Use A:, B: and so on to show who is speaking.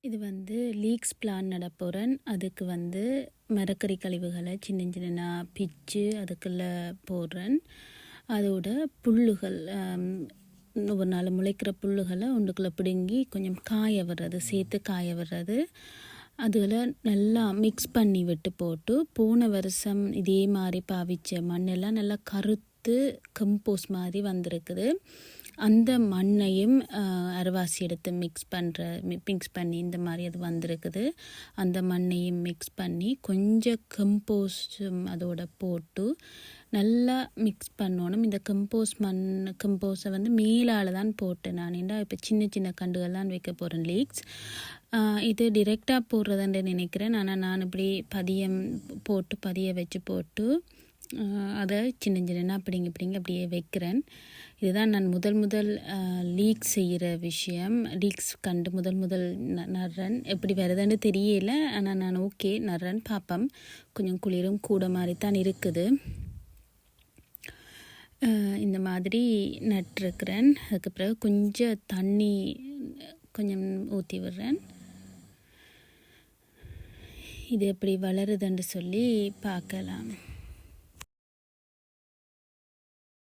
A: இது வந்து leaks plan நட போகிறேன். அதுக்கு வந்து மரக்கறி கழிவுகளை சின்ன சின்ன பிச்சு அதுக்குள்ள போடுறேன். அதோட புல்லுகள் ஒரு நாள் முளைக்கிற புல்லுகளை ஒன்றுக்குள்ளே பிடுங்கி கொஞ்சம் காய விடுறது, சேர்த்து காய விடுறது. அதில் நல்லா மிக்ஸ் பண்ணி விட்டு போட்டு, போன வருஷம் இதே மாதிரி பாவிச்ச மண்ணெல்லாம் நல்லா கருத்து கம்போஸ் மாதிரி வந்திருக்குது. அந்த மண்ணையும் அரைவாசி எடுத்து மிக்ஸ் பண்ணி இந்த மாதிரி அது வந்திருக்குது. அந்த மண்ணையும் மிக்ஸ் பண்ணி கொஞ்சம் கம்போஸ்டும் அதோட போட்டு நல்லா மிக்ஸ் பண்ணணும். இந்த கம்போஸை வந்து மேலால் தான் போட்டேன் நான். இப்போ சின்ன சின்ன கண்டுகள்லாம் வைக்க போகிறேன் லீக்ஸ். இது டிரெக்டாக போடுறதுன்னு நினைக்கிறேன். ஆனால் நான் இப்படி பதிய வச்சு போட்டு அதை சின்ன சின்ன அப்படியே வைக்கிறேன். இதுதான் நான் முதல் லீக்ஸ் செய்கிற விஷயம். லீக்ஸ் கண்டு முதல் நடுறேன். எப்படி வருதுன்னு தெரியல. ஆனால் நான் ஓகே நடுறேன், பார்ப்போம். கொஞ்சம் குளிரும் கூட மாதிரி தான் இருக்குது. இந்த மாதிரி நட்டுருக்கிறேன். அதுக்கு பிறகு கொஞ்சம் தண்ணி கொஞ்சம் ஊற்றி விடுறேன். இது எப்படி வளருதுன்னு சொல்லி பார்க்கலாம்.